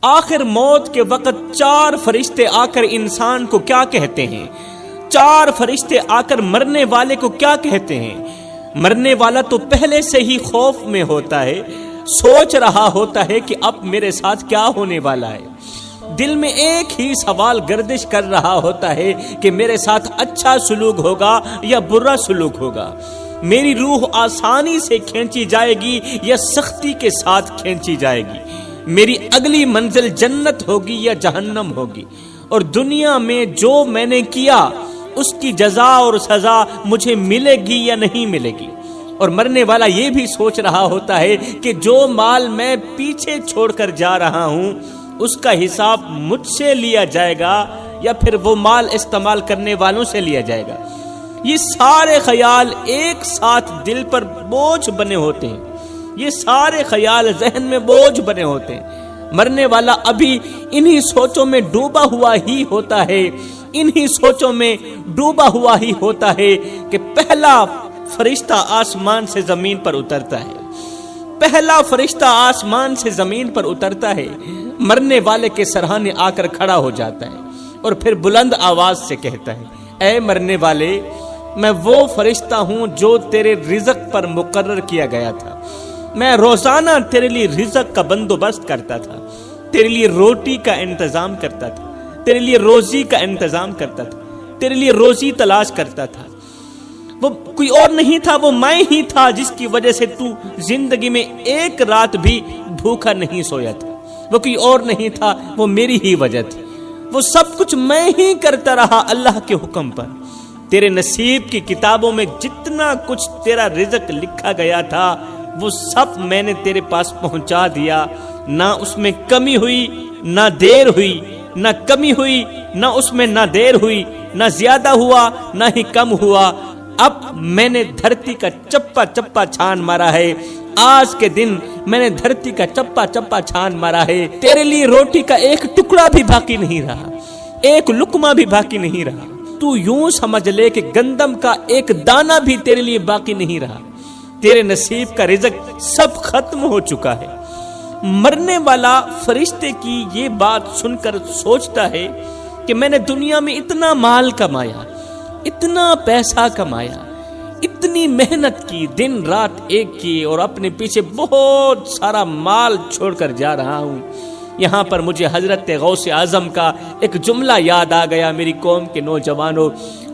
آخر موت کے وقت 4 فرشتے آ کر انسان کو کیا کہتے ہیں؟ 4 فرشتے آ کر مرنے والے کو کیا کہتے ہیں؟ مرنے والا تو پہلے سے ہی خوف میں ہوتا ہے، سوچ رہا ہوتا ہے کہ اب میرے ساتھ کیا ہونے والا ہے۔ دل میں ایک ہی سوال گردش کر رہا ہوتا ہے کہ میرے ساتھ اچھا سلوک ہوگا یا برا سلوک ہوگا، میری روح آسانی سے کھینچی جائے گی یا سختی کے ساتھ کھینچی جائے گی، میری اگلی منزل جنت ہوگی یا جہنم ہوگی، اور دنیا میں جو میں نے کیا اس کی جزا اور سزا مجھے ملے گی یا نہیں ملے گی۔ اور مرنے والا یہ بھی سوچ رہا ہوتا ہے کہ جو مال میں پیچھے چھوڑ کر جا رہا ہوں اس کا حساب مجھ سے لیا جائے گا یا پھر وہ مال استعمال کرنے والوں سے لیا جائے گا۔ یہ سارے خیال ایک ساتھ دل پر بوجھ بنے ہوتے ہیں، یہ سارے خیال ذہن میں بوجھ بنے ہوتے ہیں۔ مرنے والا ابھی انہی سوچوں میں ڈوبا ہوا ہی ہوتا ہے، انہی سوچوں میں ڈوبا ہوا ہی ہوتا ہے کہ پہلا فرشتہ آسمان سے زمین پر اترتا ہے، پہلا فرشتہ آسمان سے زمین پر اترتا ہے، مرنے والے کے سرہانے آ کر کھڑا ہو جاتا ہے اور پھر بلند آواز سے کہتا ہے، اے مرنے والے، میں وہ فرشتہ ہوں جو تیرے رزق پر مقرر کیا گیا تھا، میں روزانہ تیرے لیے رزق کا بندوبست کرتا تھا، تیرے لیے روٹی کا انتظام کرتا تھا، تیرے لیے روزی کا انتظام کرتا تھا، تیرے لیے روزی تلاش کرتا تھا۔ وہ کوئی اور نہیں تھا، وہ میں ہی تھا جس کی وجہ سے تو زندگی میں ایک رات بھی بھوکا نہیں سویا تھا، وہ کوئی اور نہیں تھا، وہ میری ہی وجہ تھی، وہ سب کچھ میں ہی کرتا رہا اللہ کے حکم پر۔ تیرے نصیب کی کتابوں میں جتنا کچھ تیرا رزق لکھا گیا تھا وہ سب میں نے تیرے پاس پہنچا دیا، نہ اس میں کمی ہوئی نہ دیر ہوئی، نہ کمی ہوئی نہ اس میں نہ دیر ہوئی، نہ زیادہ ہوا نہ ہی کم ہوا۔ اب میں نے دھرتی کا چپا چپا چھان مارا ہے، آج کے دن میں نے دھرتی کا چپا چپا چھان مارا ہے، تیرے لیے روٹی کا ایک ٹکڑا بھی باقی نہیں رہا، ایک لقمہ بھی باقی نہیں رہا، تو یوں سمجھ لے کہ گندم کا ایک دانہ بھی تیرے لیے باقی نہیں رہا، تیرے نصیب کا رزق سب ختم ہو چکا ہے۔ مرنے والا فرشتے کی یہ بات سن کر سوچتا ہے کہ میں نے دنیا میں اتنا مال کمایا، اتنا پیسہ کمایا، اتنی محنت کی، دن رات ایک کی، اور اپنے پیچھے بہت سارا مال چھوڑ کر جا رہا ہوں۔ یہاں پر مجھے حضرت غوث اعظم کا ایک جملہ یاد آ گیا، میری قوم کے نوجوانوں،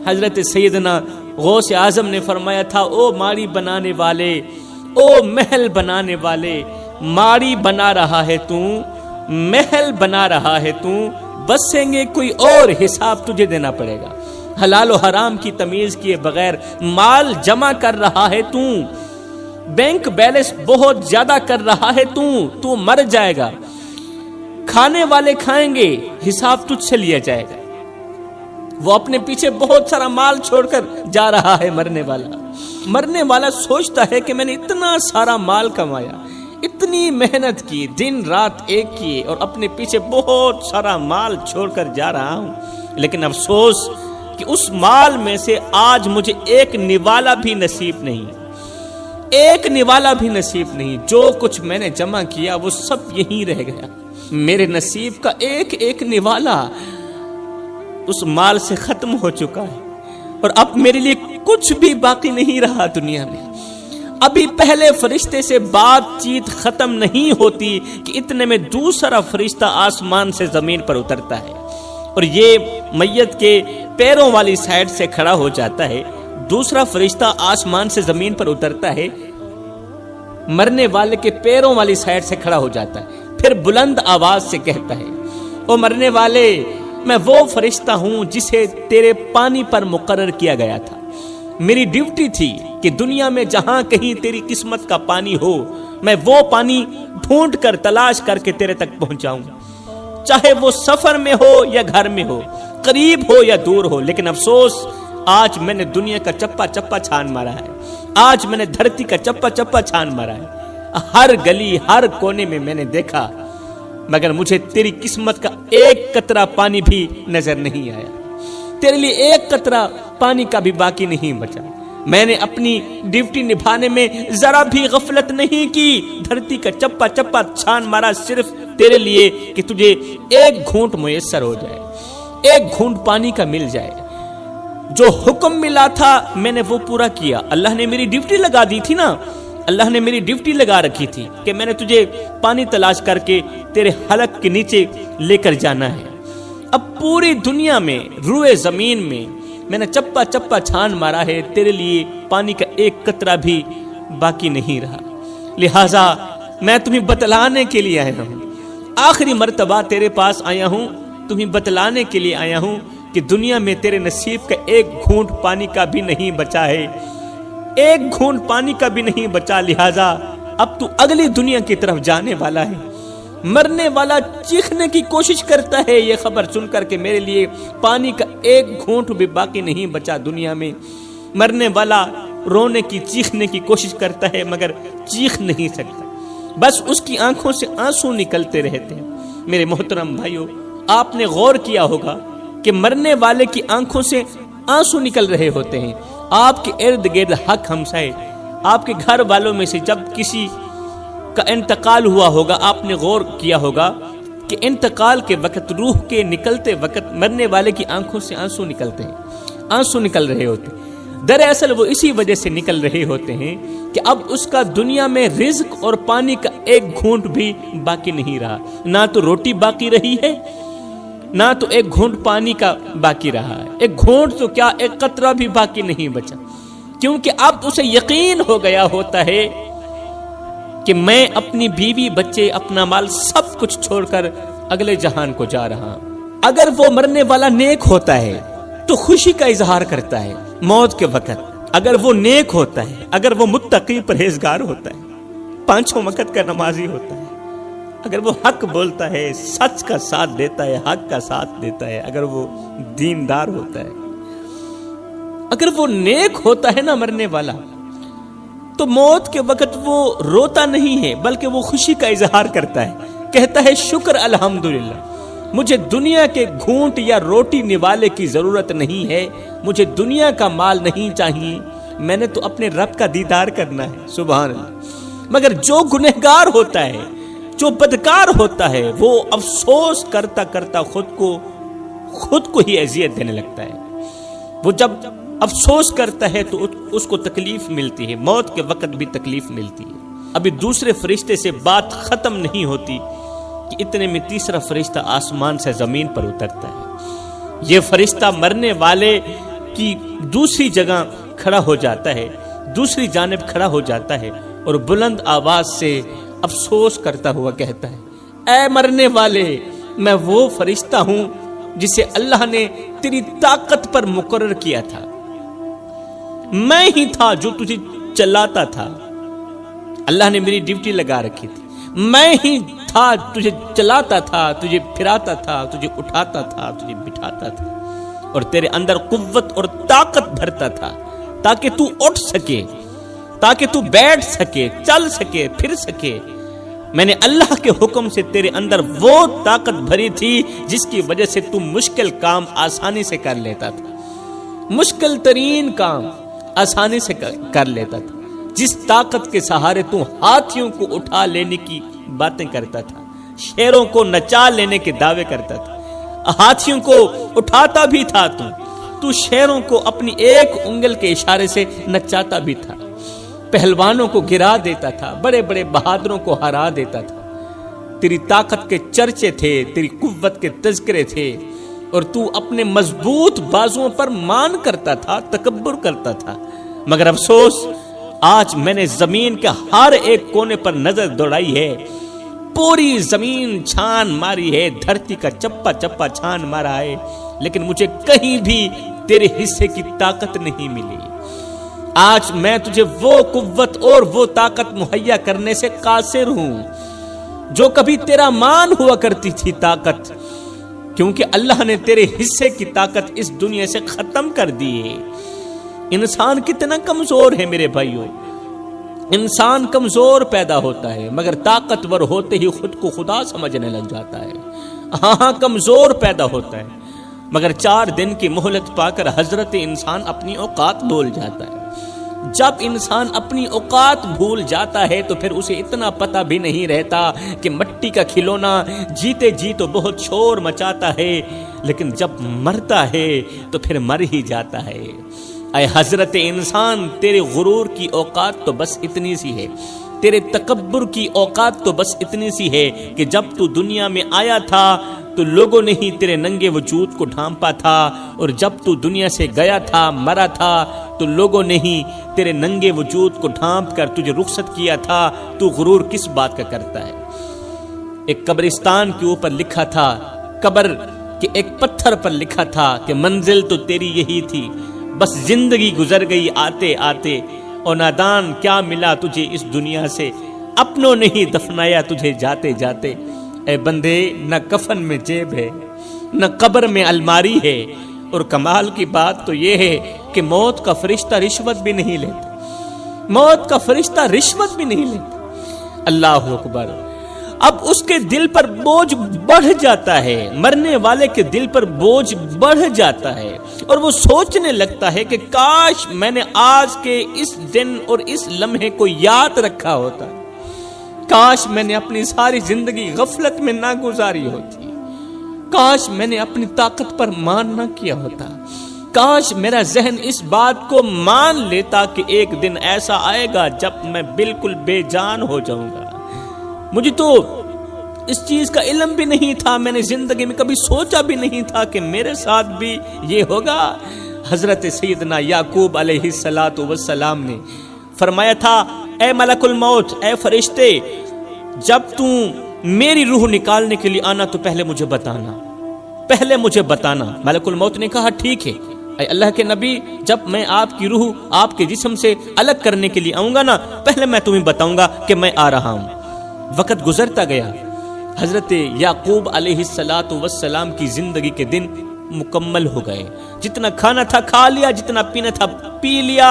حضرت سیدنا غوث اعظم نے فرمایا تھا، او ماڑی بنانے والے، او محل بنانے والے، ماڑی بنا رہا ہے تو، محل بنا رہا ہے تو، بسیں گے کوئی اور، حساب تجھے دینا پڑے گا۔ حلال و حرام کی تمیز کیے بغیر مال جمع کر رہا ہے تو، بینک بیلنس بہت زیادہ کر رہا ہے تو مر جائے گا، کھانے والے کھائیں گے، حساب تجھ سے لیا جائے گا۔ وہ اپنے پیچھے بہت سارا مال چھوڑ کر جا رہا ہے مرنے والا سوچتا ہے کہ میں نے اتنا سارا مال کمایا، اتنی محنت کی، دن رات ایک کی، اور اپنے پیچھے بہت سارا مال چھوڑ کر جا رہا ہوں، لیکن افسوس کہ اس مال میں سے آج مجھے ایک نوالا بھی نصیب نہیں، ایک نوالا بھی نصیب نہیں، جو کچھ میں نے جمع کیا وہ سب یہیں رہ گیا، میرے نصیب کا ایک ایک نوالا اس مال سے ختم ہو چکا ہے، اور اب میرے لیے کچھ بھی باقی نہیں رہا دنیا میں۔ ابھی پہلے فرشتے سے بات چیت ختم نہیں ہوتی کہ اتنے میں دوسرا فرشتہ آسمان سے زمین پر اترتا ہے، اور یہ میت کے پیروں والی سائیڈ سے کھڑا ہو جاتا ہے۔ دوسرا فرشتہ آسمان سے زمین پر اترتا ہے، مرنے والے کے پیروں والی سائیڈ سے کھڑا ہو جاتا ہے، پھر بلند آواز سے کہتا ہے، او مرنے والے، میں وہ فرشتہ ہوں جسے تیرے پانی پر مقرر کیا گیا تھا، میری ڈیوٹی تھی کہ دنیا میں جہاں کہیں تیری قسمت کا پانی ہو، میں وہ پانی ڈھونڈ کر تلاش کر کے تیرے تک پہنچاؤں، چاہے وہ سفر میں ہو یا گھر میں ہو، قریب ہو یا دور ہو۔ لیکن افسوس، آج میں نے دنیا کا چپا چپا چھان مارا ہے، آج میں نے دھرتی کا چپا چپا چھان مارا ہے، ہر گلی ہر کونے میں نے دیکھا، مگر مجھے تیری قسمت کا ایک قطرہ پانی بھی نظر نہیں آیا، تیرے لیے ایک قطرہ پانی کا بھی باقی نہیں بچا۔ میں نے اپنی ڈیوٹی نبھانے میں ذرا بھی غفلت نہیں کی، دھرتی کا چپا چپا چھان مارا، صرف تیرے لیے کہ تجھے ایک گھونٹ میسر ہو جائے، ایک گھونٹ پانی کا مل جائے۔ جو حکم ملا تھا میں نے وہ پورا کیا۔ اللہ نے میری ڈیوٹی لگا دی تھی نا، اللہ نے میری ڈیوٹی لگا رکھی تھی کہ میں نے تجھے پانی تلاش کر کے تیرے حلق کے نیچے لے کر جانا ہے۔ اب پوری دنیا میں، روئے زمین میں نے چپا چپا چھان مارا ہے، تیرے لیے پانی کا ایک قطرہ بھی باقی نہیں رہا۔ لہٰذا میں تمہیں بتلانے کے لیے آیا ہوں، آخری مرتبہ تیرے پاس آیا ہوں، تمہیں بتلانے کے لیے آیا ہوں کہ دنیا میں تیرے نصیب کا ایک گھونٹ پانی کا بھی نہیں بچا ہے، ایک گھونٹ پانی کا بھی نہیں بچا۔ لہٰذا اب تو اگلی دنیا کی طرف جانے والا ہے۔ مرنے والا چیخنے کی کوشش کرتا ہے یہ خبر سن کر کہ میرے لیے پانی کا ایک گھونٹ بھی باقی نہیں بچا دنیا میں۔ مرنے والا رونے کی، چیخنے کی کوشش کرتا ہے مگر چیخ نہیں سکتا، بس اس کی آنکھوں سے آنسو نکلتے رہتے ہیں۔ میرے محترم بھائیو، آپ نے غور کیا ہوگا کہ مرنے والے کی آنکھوں سے آنسو نکل رہے ہوتے ہیں۔ آپ کے ارد گرد حق ہمسائے، آپ کے گھر والوں میں سے جب کسی کا انتقال ہوا ہوگا، آپ نے غور کیا ہوگا کہ انتقال کے وقت، روح کے نکلتے وقت مرنے والے کی آنکھوں سے آنسو نکلتے ہیں، آنسو نکل رہے ہوتے ہیں۔ دراصل وہ اسی وجہ سے نکل رہے ہوتے ہیں کہ اب اس کا دنیا میں رزق اور پانی کا ایک گھونٹ بھی باقی نہیں رہا، نہ تو روٹی باقی رہی ہے، نہ تو ایک گھونٹ پانی کا باقی رہا ہے، ایک گھونٹ تو کیا ایک قطرہ بھی باقی نہیں بچا، کیونکہ اب اسے یقین ہو گیا ہوتا ہے کہ میں اپنی بیوی، بچے، اپنا مال سب کچھ چھوڑ کر اگلے جہان کو جا رہا ہوں۔ اگر وہ مرنے والا نیک ہوتا ہے تو خوشی کا اظہار کرتا ہے موت کے وقت، اگر وہ نیک ہوتا ہے، اگر وہ متقی پرہیزگار ہوتا ہے، پانچوں وقت کا نمازی ہوتا ہے، اگر وہ حق بولتا ہے، سچ کا ساتھ دیتا ہے، حق کا ساتھ دیتا ہے، اگر وہ دیندار ہوتا ہے، اگر وہ نیک ہوتا ہے نا مرنے والا، تو موت کے وقت وہ روتا نہیں ہے بلکہ وہ خوشی کا اظہار کرتا ہے، کہتا ہے شکر الحمدللہ، مجھے دنیا کے گھونٹ یا روٹی نوالے کی ضرورت نہیں ہے، مجھے دنیا کا مال نہیں چاہیے، میں نے تو اپنے رب کا دیدار کرنا ہے۔ سبحان اللہ۔ مگر جو گنہگار ہوتا ہے، جو بدکار ہوتا ہے، وہ افسوس کرتا کرتا خود کو ہی اذیت دینے لگتا ہے۔ وہ جب افسوس کرتا ہے تو اس کو تکلیف ملتی ہے، موت کے وقت بھی تکلیف ملتی ہے۔ ابھی دوسرے فرشتے سے بات ختم نہیں ہوتی کہ اتنے میں تیسرا فرشتہ آسمان سے زمین پر اترتا ہے۔ یہ فرشتہ مرنے والے کی دوسری جگہ کھڑا ہو جاتا ہے، دوسری جانب کھڑا ہو جاتا ہے اور بلند آواز سے افسوس کرتا ہوا کہتا ہے، اے مرنے والے، میں وہ فرشتہ ہوں جسے اللہ نے تیری طاقت پر مقرر کیا تھا، میں ہی تھا جو تجھے چلاتا تھا، اللہ نے میری ڈیوٹی لگا رکھی تھی، میں ہی تھا تجھے چلاتا تھا، تجھے پھراتا تھا، تجھے اٹھاتا تھا، تجھے بٹھاتا تھا، اور تیرے اندر قوت اور طاقت بھرتا تھا تاکہ تو اٹھ سکے، تاکہ تو بیٹھ سکے، چل سکے، پھر سکے۔ میں نے اللہ کے حکم سے تیرے اندر وہ طاقت بھری تھی جس کی وجہ سے تو مشکل کام آسانی سے کر لیتا تھا، مشکل ترین کام آسانی سے کر لیتا تھا، جس طاقت کے سہارے تو ہاتھیوں کو اٹھا لینے کی باتیں کرتا تھا، شیروں کو نچا لینے کے دعوے کرتا تھا، ہاتھیوں کو اٹھاتا بھی تھا، تو شیروں کو اپنی ایک انگل کے اشارے سے نچاتا بھی تھا، پہلوانوں کو گرا دیتا تھا، بڑے بڑے بہادروں کو ہرا دیتا تھا۔ تیری طاقت کے چرچے تھے، تیری قوت کے تذکرے تھے، اور تو اپنے مضبوط بازوؤں پر مان کرتا تھا، تکبر کرتا تھا۔ مگر افسوس، آج میں نے زمین کے ہر ایک کونے پر نظر دوڑائی ہے، پوری زمین چھان ماری ہے، دھرتی کا چپا چپا چھان مارا ہے، لیکن مجھے کہیں بھی تیرے حصے کی طاقت نہیں ملی۔ آج میں تجھے وہ قوت اور وہ طاقت مہیا کرنے سے قاصر ہوں جو کبھی تیرا مان ہوا کرتی تھی طاقت، کیونکہ اللہ نے تیرے حصے کی طاقت اس دنیا سے ختم کر دی ہے۔ انسان کتنا کمزور ہے میرے بھائیو، انسان کمزور پیدا ہوتا ہے مگر طاقتور ہوتے ہی خود کو خدا سمجھنے لگ جاتا ہے۔ ہاں کمزور پیدا ہوتا ہے مگر 4 دن کی مہلت پا کر حضرت انسان اپنی اوقات بھول جاتا ہے۔ جب انسان اپنی اوقات بھول جاتا ہے تو پھر اسے اتنا پتہ بھی نہیں رہتا کہ مٹی کا کھلونا جیتے جی تو بہت شور مچاتا ہے، لیکن جب مرتا ہے تو پھر مر ہی جاتا ہے۔ اے حضرت انسان، تیرے غرور کی اوقات تو بس اتنی سی ہے، تیرے تکبر کی اوقات تو بس اتنی سی ہے کہ جب تو دنیا میں آیا تھا تو لوگوں نے ہی تیرے ننگے وجود کو ڈھانپا تھا، اور جب تو دنیا سے گیا تھا، مرا تھا، تو لوگوں نے ہی تیرے ننگے وجود کو ڈھانپ کر تجھے رخصت کیا تھا۔ تو غرور کس بات کا کرتا ہے؟ ایک قبرستان کے اوپر لکھا تھا، قبر کے ایک پتھر پر لکھا تھا کہ منزل تو تیری یہی تھی، بس زندگی گزر گئی آتے آتے، اور نادان کیا ملا تجھے اس دنیا سے، اپنوں نے ہی دفنایا تجھے جاتے جاتے۔ اے بندے، نہ کفن میں جیب ہے، نہ قبر میں الماری ہے، اور کمال کی بات تو یہ ہے کہ موت کا فرشتہ رشوت بھی نہیں لیتا، موت کا فرشتہ رشوت بھی نہیں لیتا۔ اللہ اکبر۔ اب اس کے دل پر بوجھ بڑھ جاتا ہے، مرنے والے کے دل پر بوجھ بڑھ جاتا ہے، اور وہ سوچنے لگتا ہے کہ کاش میں نے آج کے اس دن اور اس لمحے کو یاد رکھا ہوتا، کاش میں نے اپنی ساری زندگی غفلت میں نہ گزاری ہوتی، کاش میں نے اپنی طاقت پر مان نہ کیا ہوتا، کاش میرا ذہن اس بات کو مان لیتا کہ ایک دن ایسا آئے گا جب میں بالکل بے جان ہو جاؤں گا۔ مجھے تو اس چیز کا علم بھی نہیں تھا، میں نے زندگی میں کبھی سوچا بھی نہیں تھا کہ میرے ساتھ بھی یہ ہوگا۔ حضرت سیدنا یعقوب علیہ السلام نے فرمایا تھا، اے ملک الموت، اے فرشتے، جب تم میری روح نکالنے کے لیے آنا تو پہلے مجھے بتانا، پہلے مجھے بتانا۔ ملک الموت نے کہا ٹھیک ہے، اے اللہ کے نبی، جب میں آپ کی روح آپ کے جسم سے الگ کرنے کے لیے آؤں گا نا، پہلے میں تمہیں بتاؤں گا کہ میں آ رہا ہوں۔ وقت گزرتا گیا، حضرت یعقوب علیہ السلام کی زندگی کے دن مکمل ہو گئے، جتنا کھانا تھا کھا لیا، جتنا پینا تھا پی لیا،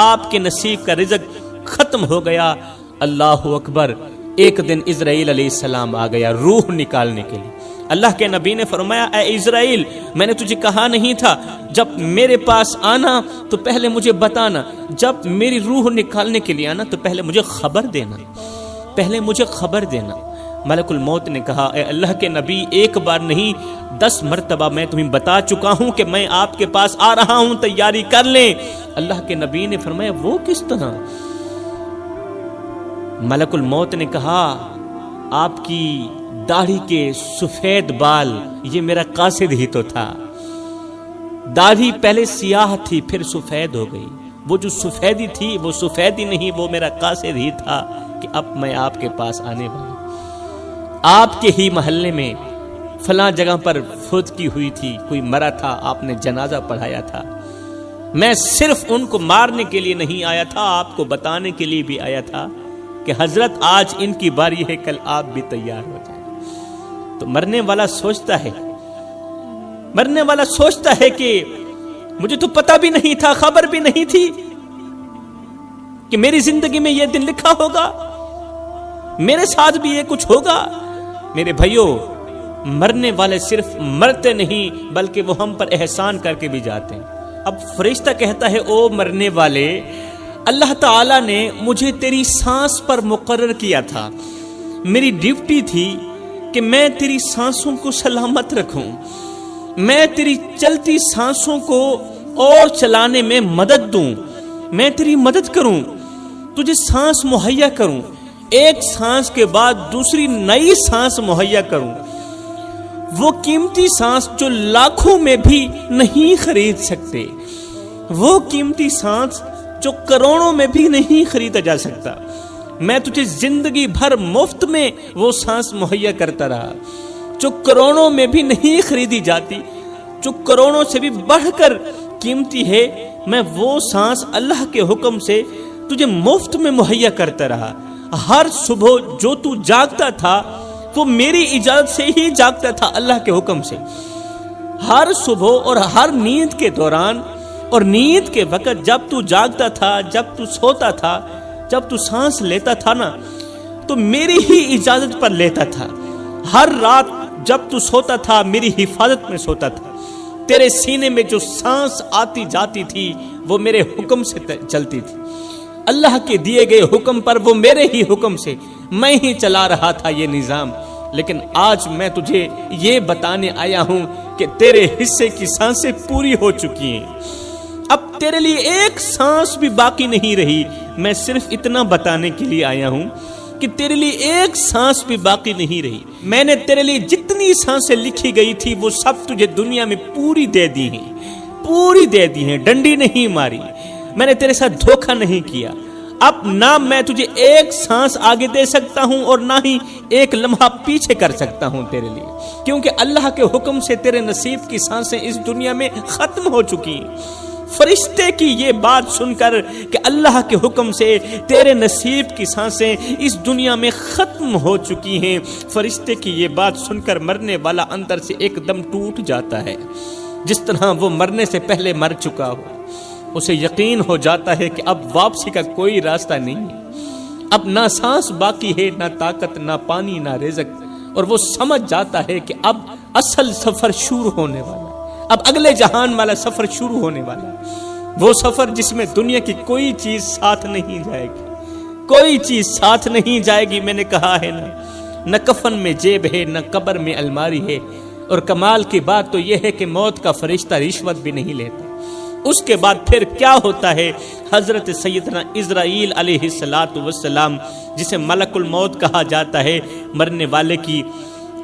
آپ کے نصیب کا رزق ختم ہو گیا۔ اللہ اکبر۔ ایک دن اسرائیل علیہ السلام آ گیا روح نکالنے کے لیے۔ اللہ کے نبی نے فرمایا، اے اسرائیل، میں نے تجھے کہا نہیں تھا جب میرے پاس آنا تو پہلے مجھے بتانا، جب میری روح نکالنے کے لیے آنا تو پہلے مجھے خبر دینا، پہلے مجھے خبر دینا۔ ملک الموت نے کہا، اے اللہ کے نبی، ایک بار نہیں 10 مرتبہ میں تمہیں بتا چکا ہوں کہ میں آپ کے پاس آ رہا ہوں، تیاری کر لیں۔ اللہ کے نبی نے فرمایا، وہ کس طرح؟ ملک الموت نے کہا، آپ کی داڑھی کے سفید بال، یہ میرا قاصد ہی تو تھا۔ داڑھی پہلے سیاہ تھی پھر سفید ہو گئی، وہ جو سفیدی تھی وہ سفیدی نہیں، وہ میرا قاصد ہی تھا کہ اب میں آپ کے پاس آنے والا۔ آپ کے ہی محلے میں فلاں جگہ پر فوت کی ہوئی تھی، کوئی مرا تھا، آپ نے جنازہ پڑھایا تھا۔ میں صرف ان کو مارنے کے لیے نہیں آیا تھا، آپ کو بتانے کے لیے بھی آیا تھا کہ حضرت آج ان کی باری ہے، کل آپ بھی تیار ہو جائیں۔ تو مرنے والا سوچتا ہے، مرنے والا سوچتا ہے کہ مجھے تو پتہ بھی نہیں تھا، خبر بھی نہیں تھی کہ میری زندگی میں یہ دن لکھا ہوگا، میرے ساتھ بھی یہ کچھ ہوگا۔ میرے بھائیوں، مرنے والے صرف مرتے نہیں بلکہ وہ ہم پر احسان کر کے بھی جاتے ہیں۔ اب فرشتہ کہتا ہے، او مرنے والے، اللہ تعالیٰ نے مجھے تیری سانس پر مقرر کیا تھا، میری ڈیوٹی تھی کہ میں تیری سانسوں کو سلامت رکھوں، میں تیری چلتی سانسوں کو اور چلانے میں مدد دوں، میں تیری مدد کروں، تجھے سانس مہیا کروں، ایک سانس کے بعد دوسری نئی سانس مہیا کروں، وہ قیمتی سانس جو لاکھوں میں بھی نہیں خرید سکتے، وہ قیمتی سانس جو کروڑوں میں بھی نہیں خریدا جا سکتا، میں تجھے زندگی بھر مفت میں وہ سانس مہیا کرتا رہا جو کروڑوں میں بھی نہیں خریدی جاتی، جو کروڑوں سے بھی بڑھ کر قیمتی ہے، میں وہ سانس اللہ کے حکم سے تجھے مفت میں مہیا کرتا رہا۔ ہر صبح جو تو جاگتا تھا وہ میری اجازت سے ہی جاگتا تھا، اللہ کے حکم سے۔ ہر صبح اور ہر نیند کے دوران اور نیند کے وقت جب تو جاگتا تھا، جب تو سوتا تھا، جب تو سانس لیتا تھا نا، تو میری ہی اجازت پر لیتا تھا۔ ہر رات جب تو سوتا تھا میری حفاظت میں سوتا تھا، تیرے سینے میں جو سانس آتی جاتی تھی وہ میرے حکم سے چلتی تھی، اللہ کے دیے گئے حکم پر، وہ میرے ہی حکم سے میں ہی چلا رہا تھا یہ نظام۔ لیکن آج میں تجھے یہ بتانے آیا ہوں کہ تیرے حصے کی سانسیں پوری ہو چکی ہیں، اب تیرے لیے ایک سانس بھی باقی نہیں رہی۔ میں صرف اتنا بتانے کے لیے آیا ہوں کہ تیرے لیے ایک سانس بھی باقی نہیں رہی۔ میں نے تیرے لیے جتنی سانسیں لکھی گئی تھی وہ سب تجھے دنیا میں پوری دے دی ہیں، پوری دے دی ہیں، ڈنڈی نہیں ماری، میں نے تیرے ساتھ دھوکہ نہیں کیا۔ اب نہ میں تجھے ایک سانس آگے دے سکتا ہوں اور نہ ہی ایک لمحہ پیچھے کر سکتا ہوں تیرے لیے، کیونکہ اللہ کے حکم سے تیرے نصیب کی سانسیں اس دنیا میں ختم ہو چکی ہیں۔ فرشتے کی یہ بات سن کر کہ اللہ کے حکم سے تیرے نصیب کی سانسیں اس دنیا میں ختم ہو چکی ہیں، فرشتے کی یہ بات سن کر مرنے والا اندر سے ایک دم ٹوٹ جاتا ہے، جس طرح وہ مرنے سے پہلے مر چکا ہو۔ اسے یقین ہو جاتا ہے کہ اب واپسی کا کوئی راستہ نہیں ہے، اب نہ سانس باقی ہے، نہ طاقت، نہ پانی، نہ رزق، اور وہ سمجھ جاتا ہے کہ اب اصل سفر شروع ہونے والا ہے، اب اگلے جہان والا سفر شروع ہونے والا ہے، وہ سفر جس میں دنیا کی کوئی چیز ساتھ نہیں جائے گی، کوئی چیز ساتھ نہیں جائے گی۔ میں نے کہا ہے نہ کفن میں جیب ہے، نہ قبر میں الماری ہے، اور کمال کی بات تو یہ ہے کہ موت کا فرشتہ رشوت بھی نہیں لیتا۔ اس کے بعد پھر کیا ہوتا ہے؟ حضرت سیدنا عزرائیل علیہ السلام، جسے ملک الموت کہا جاتا ہے، مرنے والے کی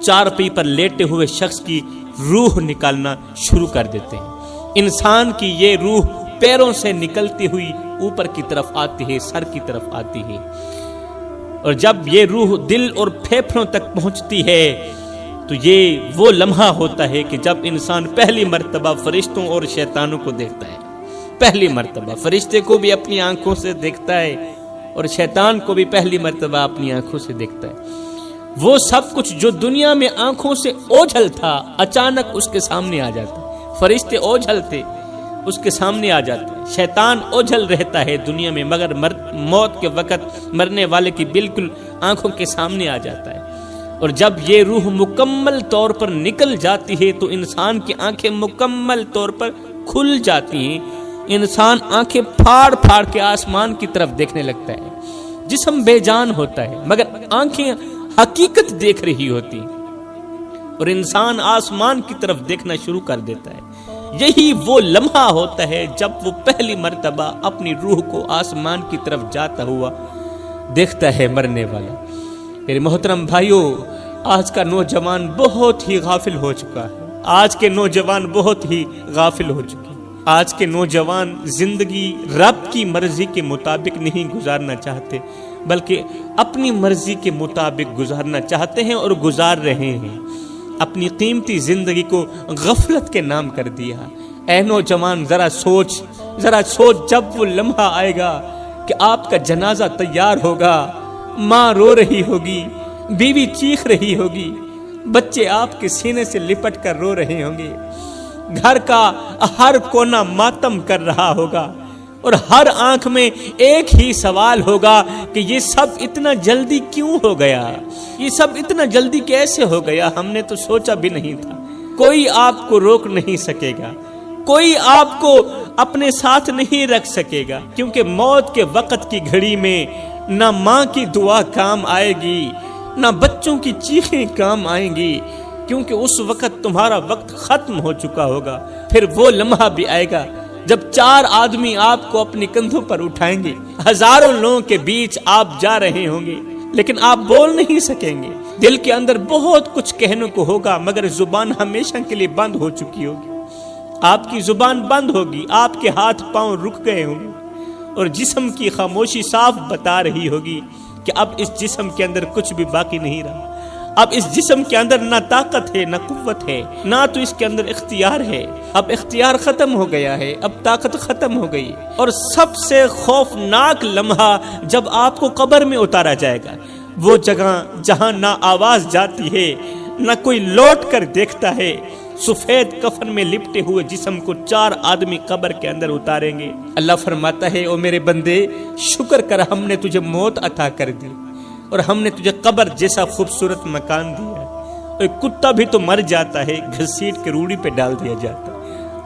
چارپائی پر لیٹے ہوئے شخص کی روح نکالنا شروع کر دیتے ہیں۔ انسان کی یہ روح پیروں سے نکلتی ہوئی اوپر کی طرف آتی ہے، سر کی طرف آتی ہے، اور جب یہ روح دل اور پھیپھڑوں تک پہنچتی ہے تو یہ وہ لمحہ ہوتا ہے کہ جب انسان پہلی مرتبہ فرشتوں اور شیطانوں کو دیکھتا ہے، پہلی مرتبہ فرشتے کو بھی اپنی آنکھوں سے دیکھتا ہے اور شیطان کو بھی پہلی مرتبہ اپنی آنکھوں سے دیکھتا ہے۔ وہ سب کچھ جو دنیا میں آنکھوں سے اوجھل تھا اچانک اس کے سامنے آ جاتا ہے۔ فرشتے اوجھل تھے، اس کے سامنے آ جاتے ہیں۔ شیطان اوجھل رہتا ہے دنیا میں، مگر موت کے وقت مرنے والے کی بالکل آنکھوں کے سامنے آ جاتا ہے، اور جب یہ روح مکمل طور پر نکل جاتی ہے تو انسان کی آنکھیں مکمل طور پر کھل جاتی ہیں۔ انسان آنکھیں پھاڑ پھاڑ کے آسمان کی طرف دیکھنے لگتا ہے، جسم بے جان ہوتا ہے مگر آنکھیں حقیقت دیکھ رہی ہوتی ہیں، اور انسان آسمان کی طرف دیکھنا شروع کر دیتا ہے۔ یہی وہ لمحہ ہوتا ہے جب وہ پہلی مرتبہ اپنی روح کو آسمان کی طرف جاتا ہوا دیکھتا ہے مرنے والا۔ میرے محترم بھائیوں، آج کا نوجوان بہت ہی غافل ہو چکا ہے، آج کے نوجوان بہت ہی غافل ہو چکے ہیں۔ آج کے نوجوان زندگی رب کی مرضی کے مطابق نہیں گزارنا چاہتے، بلکہ اپنی مرضی کے مطابق گزارنا چاہتے ہیں اور گزار رہے ہیں۔ اپنی قیمتی زندگی کو غفلت کے نام کر دیا۔ اے نوجوان، ذرا سوچ، جب وہ لمحہ آئے گا کہ آپ کا جنازہ تیار ہوگا، ماں رو رہی ہوگی، بیوی چیخ رہی ہوگی، بچے آپ کے سینے سے لپٹ کر رو رہے ہوں گے، گھر کا ہر کونا ماتم کر رہا ہوگا، اور ہر آنکھ میں ایک ہی سوال ہوگا کہ یہ سب اتنا جلدی کیوں ہو گیا، یہ سب اتنا جلدی کیسے ہو گیا، ہم نے تو سوچا بھی نہیں تھا۔ کوئی آپ کو روک نہیں سکے گا، کوئی آپ کو اپنے ساتھ نہیں رکھ سکے گا، کیونکہ موت کے وقت کی گھڑی میں نہ ماں کی دعا کام آئے گی، نہ بچوں کی چیخیں کام آئیں گی، کیونکہ اس وقت تمہارا وقت ختم ہو چکا ہوگا۔ پھر وہ لمحہ بھی آئے گا جب 4 آدمی آپ کو اپنے کندھوں پر اٹھائیں گے، ہزاروں لوگوں کے بیچ آپ جا رہے ہوں گے، لیکن آپ بول نہیں سکیں گے۔ دل کے اندر بہت کچھ کہنے کو ہوگا، مگر زبان ہمیشہ کے لیے بند ہو چکی ہوگی۔ آپ کی زبان بند ہوگی، آپ کے ہاتھ پاؤں رک گئے ہوں گے، اور جسم کی خاموشی صاف بتا رہی ہوگی کہ اب اس جسم کے اندر کچھ بھی باقی نہیں رہا۔ اب اس جسم کے اندر نہ طاقت ہے، نہ قوت ہے، نہ تو اس کے اندر اختیار ہے۔ اب اختیار ختم ہو گیا ہے، اب طاقت ختم ہو گئی، اور سب سے خوفناک لمحہ جب آپ کو قبر میں اتارا جائے گا، وہ جگہ جہاں نہ آواز جاتی ہے، نہ کوئی لوٹ کر دیکھتا ہے۔ سفید کفن میں لپٹے ہوئے جسم کو 4 آدمی قبر کے اندر اتاریں گے۔ اللہ فرماتا ہے، او میرے بندے، شکر کر، ہم نے تجھے موت عطا کر دی، اور ہم نے تجھے قبر جیسا خوبصورت مکان دیا ہے۔ اور کتا بھی تو مر جاتا ہے، گھسیٹ کے روڑی پہ ڈال دیا جاتا ہے،